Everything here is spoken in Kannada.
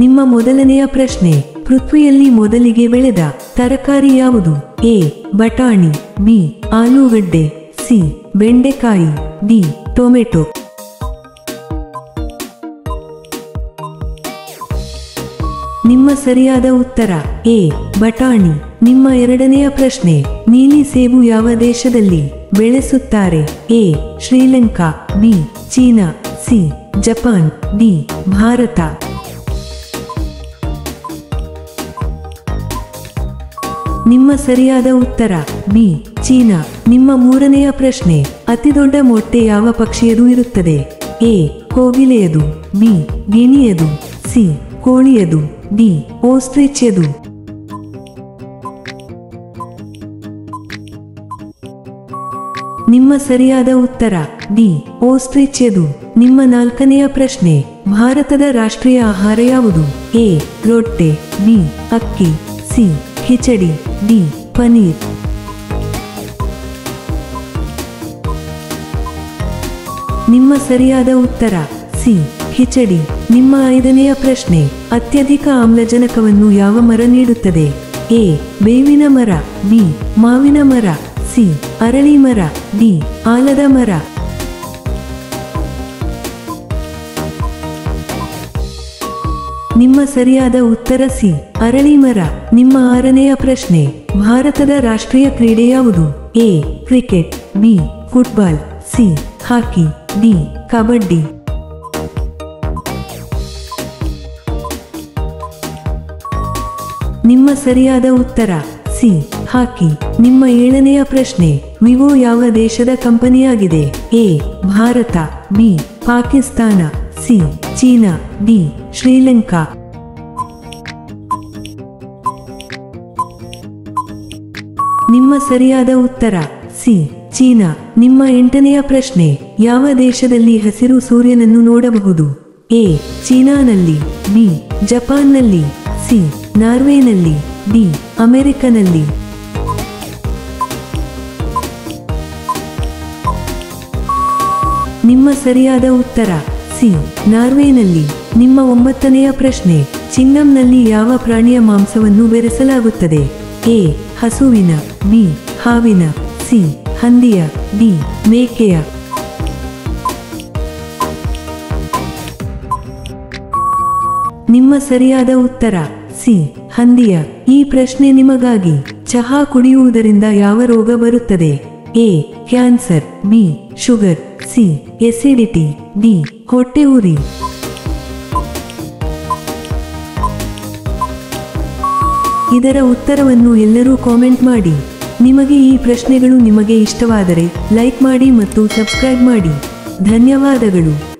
ನಿಮ್ಮ ಮೊದಲನೆಯ ಪ್ರಶ್ನೆ, ಪೃಥ್ವಿಯಲ್ಲಿ ಮೊದಲಿಗೆ ಬೆಳೆದ ತರಕಾರಿ ಯಾವುದು? ಎ ಬಟಾಣಿ, ಬಿ ಆಲೂಗಡ್ಡೆ, ಸಿ ಬೆಂಡೆಕಾಯಿ, ಡಿ ಟೊಮೆಟೊ. ನಿಮ್ಮ ಸರಿಯಾದ ಉತ್ತರ ಎ ಬಟಾಣಿ. ನಿಮ್ಮ ಎರಡನೆಯ ಪ್ರಶ್ನೆ, ನೀಲಿ ಸೇಬು ಯಾವ ದೇಶದಲ್ಲಿ ಬೆಳೆಸುತ್ತಾರೆ? A Sri Lanka, B China, C Japan, D Bharat. ನಿಮ್ಮ ಸರಿಯಾದ ಉತ್ತರ ಬಿ ಚೀನಾ. ನಿಮ್ಮ ಮೂರನೆಯ ಪ್ರಶ್ನೆ, ಅತಿದೊಡ್ಡ ಮೊಟ್ಟೆ ಯಾವ ಪಕ್ಷಿಯದು ಇರುತ್ತದೆ? ಎ ಕೋಗಿಲೆಯದು, ಬಿ ಗಿಣಿಯದು, ಸಿ ಕೋಳಿಯದು, ಡಿ ಓಸ್ಟ್ರಿಚ್ಯದು. ನಿಮ್ಮ ಸರಿಯಾದ ಉತ್ತರ ಡಿ ಓಸ್ಟ್ರಿಚ್ಯದು. ನಿಮ್ಮ ನಾಲ್ಕನೆಯ ಪ್ರಶ್ನೆ, ಭಾರತದ ರಾಷ್ಟ್ರೀಯ ಆಹಾರ ಯಾವುದು? ಎ ರೊಟ್ಟೆ, ಬಿ ಅಕ್ಕಿ, ಸಿ ಖಿಚಡಿ, ಡಿ ಪನೀರ್. ನಿಮ್ಮ ಸರಿಯಾದ ಉತ್ತರ ಸಿ ಖಿಚಡಿ. ನಿಮ್ಮ ಐದನೆಯ ಪ್ರಶ್ನೆ, ಅತ್ಯಧಿಕ ಆಮ್ಲಜನಕವನ್ನು ಯಾವ ಮರ ನೀಡುತ್ತದೆ? ಎ ಬೇವಿನ ಮರ, ಬಿ ಮಾವಿನ ಮರ, ಸಿ ಅರಳಿ ಮರ, ಡಿ ಆಲದ ಮರ. ನಿಮ್ಮ ಸರಿಯಾದ ಉತ್ತರ ಸಿ ಅರಳಿ ಮರ. ನಿಮ್ಮ ಆರನೆಯ ಪ್ರಶ್ನೆ, ಭಾರತದ ರಾಷ್ಟ್ರೀಯ ಕ್ರೀಡೆ ಯಾವುದು? A cricket, B football, C hockey, D kabaddi. ನಿಮ್ಮ ಸರಿಯಾದ ಉತ್ತರ ಸಿ ಹಾಕಿ. ನಿಮ್ಮ ಏಳನೆಯ ಪ್ರಶ್ನೆ, ವಿವೋ ಯಾವ ದೇಶದ ಕಂಪನಿಯಾಗಿದೆ? A Bharat, B Pakistan, C China, D Sri Lanka. ನಿಮ್ಮ ಸರಿಯಾದ ಉತ್ತರ ಸಿ ಚೀನಾ. ನಿಮ್ಮ ಎಂಟನೆಯ ಪ್ರಶ್ನೆ, ಯಾವ ದೇಶದಲ್ಲಿ ಹಸಿರು ಸೂರ್ಯನನ್ನು ನೋಡಬಹುದು? ಎ ಚೀನಾನಲ್ಲಿ, ಬಿ ಜಪಾನ್ನಲ್ಲಿ, ಸಿ ನಾರ್ವೆನಲ್ಲಿ, ಡಿ ಅಮೆರಿಕನಲ್ಲಿ. ನಿಮ್ಮ ಸರಿಯಾದ ಉತ್ತರ ಸಿ ನಾರ್ವೆನಲ್ಲಿ. ನಿಮ್ಮ ಒಂಬತ್ತನೆಯ ಪ್ರಶ್ನೆ, ಚಿಂಗಂನಲ್ಲಿ ಯಾವ ಪ್ರಾಣಿಯ ಮಾಂಸವನ್ನು ಬೆರೆಸಲಾಗುತ್ತದೆ? ಎ ಹಸುವಿನ, ಬಿ ಹಾವಿನ, ಸಿ ಹಂದಿಯ, ಡಿ ಮೇಕೆಯ. ನಿಮ್ಮ ಸರಿಯಾದ ಉತ್ತರ ಸಿ ಹಂದಿಯ. ಈ ಪ್ರಶ್ನೆ ನಿಮಗಾಗಿ, ಚಹಾ ಕುಡಿಯುವುದರಿಂದ ಯಾವ ರೋಗ ಬರುತ್ತದೆ? A cancer, B sugar, C acidity, D ಹೊಟ್ಟೆ ಉರಿ. ಇದರ ಉತ್ತರವನ್ನು ಎಲ್ಲರೂ ಕಾಮೆಂಟ್ ಮಾಡಿ. ನಿಮಗೆ ಈ ಪ್ರಶ್ನೆಗಳು ನಿಮಗೆ ಇಷ್ಟವಾದರೆ ಲೈಕ್ ಮಾಡಿ ಮತ್ತು ಸಬ್ಸ್ಕ್ರೈಬ್ ಮಾಡಿ. ಧನ್ಯವಾದಗಳು.